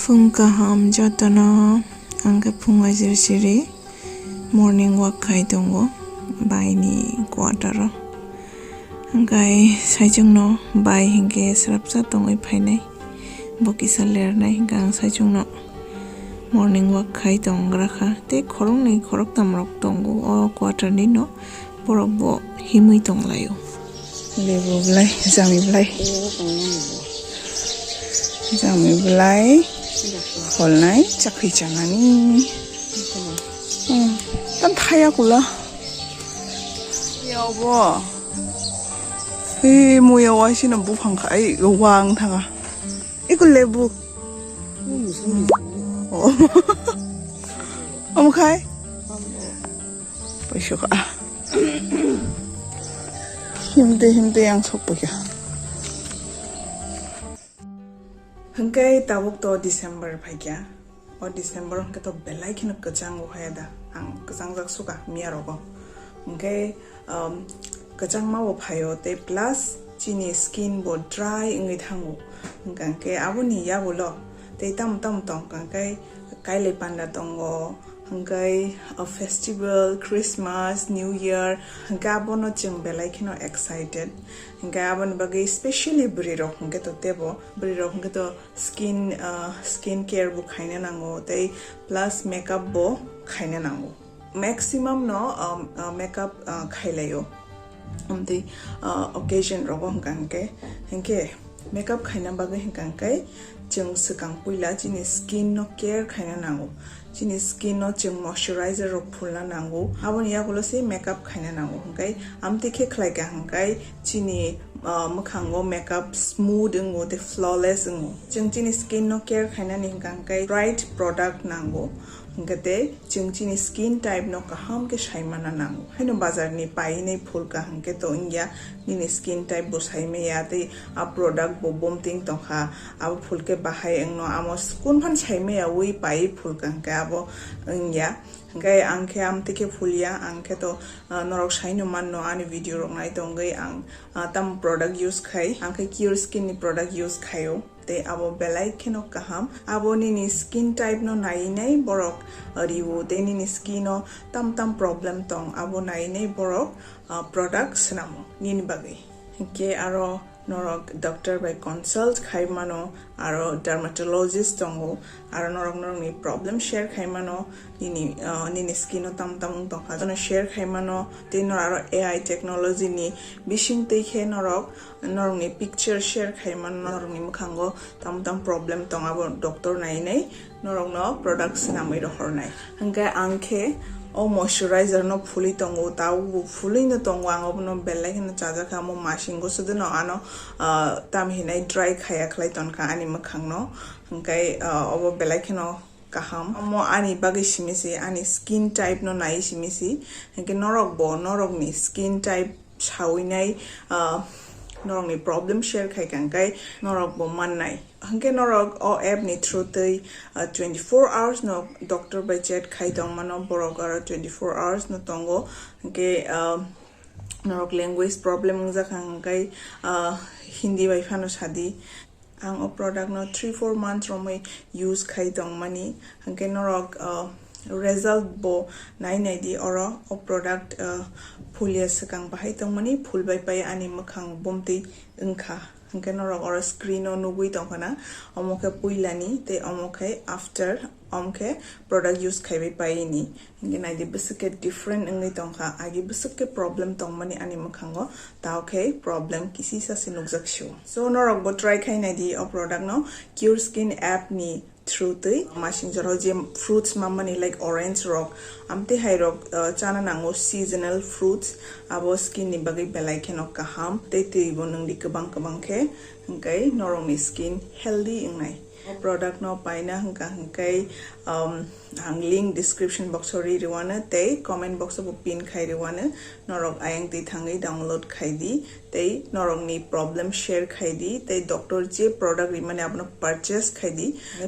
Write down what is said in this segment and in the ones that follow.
Fung kaham jatana angka fung ajir siri morning walk kai dongo bai ni quarter angkai saijung no bai hingke sarapsa tongoi phainai bokisa lernai gang saijung no morning walk kai tongra kha te khorong nei khorok tamrok tongo o quarter ni no borok bo himui tonglayo lebu blai jami blai holnai chakhi changani tan thaya kula yawo muya wasi na bufang kai wang thanga ikul lebu kai paishoka himde yang sokpya hangkai tabuk to December phagya o December hangkai to belai khina kachang hoyada ang kachang jak suka miarogo hangkai kachang ma bo phayo te plus chini skin bo dry ngai thangu hangkai aboni ya bolo te tam tong hangkai kaile panda tongo hangkai a festival Christmas New Year hangkai abono ching belai khino excited hangkai abon bagi especially brirok hangkai to tebo brirok hangkai to skin care bu khaina nango te plus makeup bo khaina nango maximum no makeup khailayo the occasion rogo hangkai makeup khaina bagi hangkai jeng sekang puila chini skin no care khaina nango chini skin no jeng moisturizer ro phulna nango abon ya gulo se makeup khaina nango hangkai amte khe khlai ka hangkai chini mukhango makeup smooth ngo te flawless ngo jeng chini skin no care khaina ni hangkai right product nango hangate jeng chini skin type no kaham ke shaimana nango haino bazar ni pai nei phul ka hangke to india ni skin type bo saime ya te a product bo bomting to kha abo phul ke bahai engno amos kun phan saime ya wi pai phul ka ka abo india hangkai angke amte ke phulya angke to norok saino man no ani video rok nai tongai ang tam product use khai angke CureSkin ni product use khayo te abo belai kheno kaham abo ni skin type no nai nei borok riwo te ni skin no tam problem tong abo nai nei borok product snamo ni bagai ke aro norok doctor by consult khai mano aro dermatologist tongo aro norok ni problem share khai mano ni skin no tam tong kha jono share khai mano te nor aro AI technology ni bishing te khe norok ni picture share khai mano norok ni mukhango tam problem tong abo doctor nai nei norok no products namai ro hornai hangka angkhe o moisturizer no phuli tongo tau phuli no tongo ang no belai no chaja kha mo mashingo sudu no ano tam hinai dry khaya khlai ton kha ani makhang no hangkai obo belai khino kaham mo ani bagi simisi ani skin type no nai simisi hangkai norok ni skin type chawinai norok ni problem share khai kangkai norok bo mannai hangke norok o app ni through te 24 hours no doctor by chat khai tong mano borok 24 hours no tongo hangke norok language problem ja kangkai hindi by phano sadi ang o product no 3-4 months romai use khai tong mani hangke norok result bo nai di oro o product phulia sakang bahai tong mani phul bai pai ani makhang bomti engkha hangke norok oro screen no nugui tong kana omoke puilani te omoke after omke product use khai bai pai ni hangke nai di bisuke different ngai tong kha agi bisuke problem tong mani ani makhango tauke problem kisi sa sinukjak shu so norok bo try khai nai di o product no CureSkin app ni through the machine jaro je fruits mamani like orange rock amte hai rock chana nango seasonal fruits abo skin ni bagai belai kheno kaham te bo nang di kabang khe hangkai norong ni skin healthy ingnai product no paina hangkai ang link description box ori riwana te comment box bo pin khai riwana norok ayang te thangai download khai di te norok ni problem share khai di te doctor je product rimane apno purchase khai di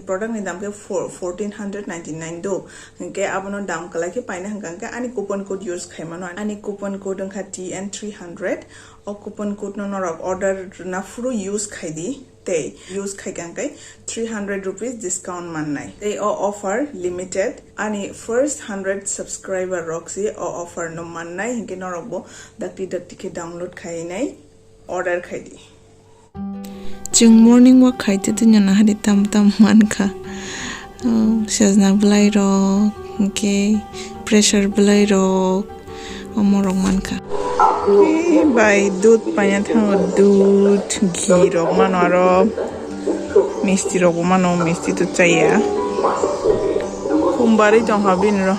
product ni dam ke 1499 do hangke abono dam kala ke paina hangka ani coupon code use khai mano ani coupon code hangka TN300 o coupon code no norok order na fru use khai di they use khaikan kai 300 rupees discount mannai they offer limited ani first 100 subscriber roxy offer no mannai hinke norokbo dakti ke download khainai order khaidi जों morning walk खायते तो ना हरी तम मान खा सजना बुलाई रो के pressure बुलाई रो अमरों मान खा बाय दूध पाया था दूध घी रो मानो रो मिस्टी रो मानो मिस्टी तो चाहिए कुंबारी जहाँ बिन रो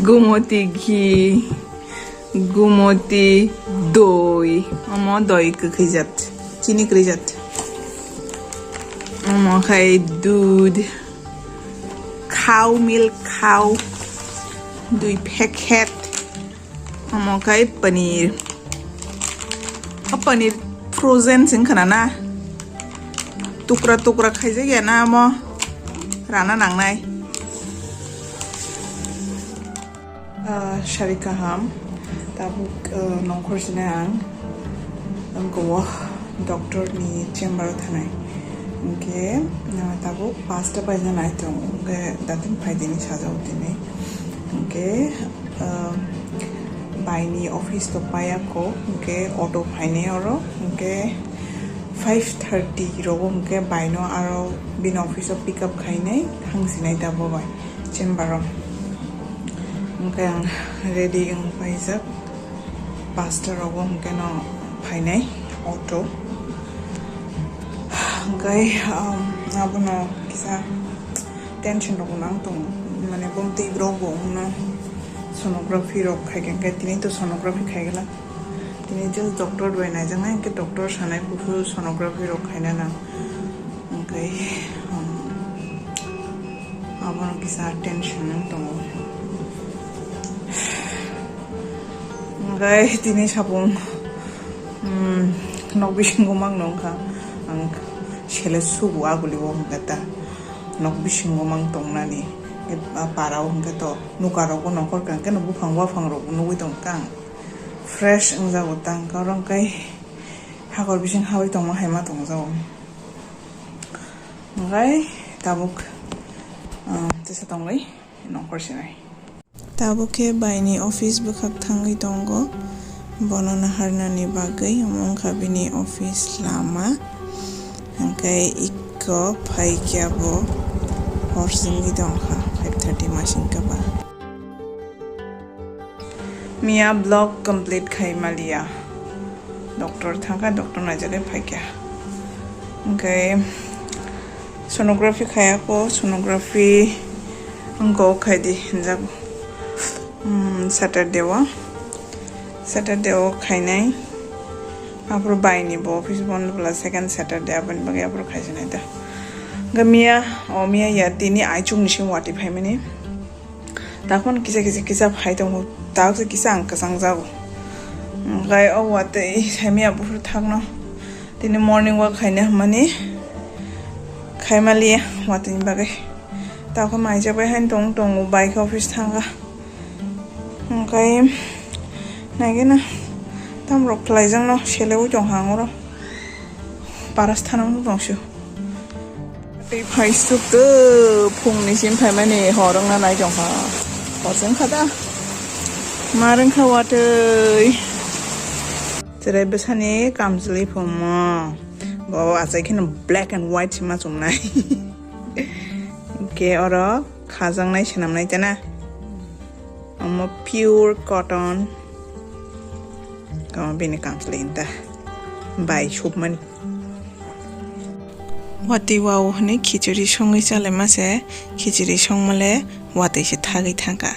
गुमोती घी गुमोती दही अमो दही खिजात चीनी खिजात अमो खाई दूध खाओ मिल्क खाओ 2 पैकेट अमो खाई पनीर पनीर फ्रोजन सिंह खाना ना टुकरा खाई जाएगा ना अमो राना नांगनाय शारी kaham tabuk nongkhorjina ang gowa doctor ni chamber thanai ke tabuk pasta paina nai tong ke datin phaidini sajau dine ke baini office to paya ko ke auto phaine oro ke 5:30 rogo ke baino aro bin office of pick up khainai hangsinai dabo bai chamber ang ready ang paisa pastor rogo ke no phainai auto ngai abono kisa tension rogo nang tong mane bomti rogo no sonography rok khaigen ke tini to sonography khaigela tini just doctor doi na jang ke doctor sanai bufu sonography rok khaina na ngai abono kisa tension nang tong ngai tini sabung nokbising gomang nongka ang shele subu aguli wo ngata nokbising gomang tongnani parau ngata nukaro ko nokor kan ke nubu phangwa phangrok nugui tong kang fresh angja utang karong kai hagor bising hawi tong ma haima tong jaw ngai tabuk tesa tongai nokor sinai tabuke baini office bukhak thangai tongo bonona harnani bagai among khabini office lama angkai ikko phaikyabo horsingi dongkha 5:30 masing kaba mia block complete khai maliya doctor thanga doctor najale phaikya angkai sonography khaya ko sonography angko khaidi hinjab Saturday o khainai apro baini bo office bond bla second Saturday apan bagi apro khaijana da gamia o mia ya tini aichung ni sing wati phaimani takon kisa phai tong tak se kisa ang kasang jaw gai o wate samia bufur thakno tini morning walk khaina mani khaimali watin bagai takon mai jabai han tong bike office thanga ngai nagena tam rok plaijang no sheleu jong hangoro parasthanam bongshu tei phai suk de phungni sim phai mani horong na nai jong ha hojang khada marang khawatei jerai besani kamjli phoma bawa ajai khin black and white ma chungnai ke oro khajang nai senam nai tana amma pure cotton kama bini kamslenta bai shubman wati wau hne khichuri songai chale mase khichuri songmale watai se thagai thanga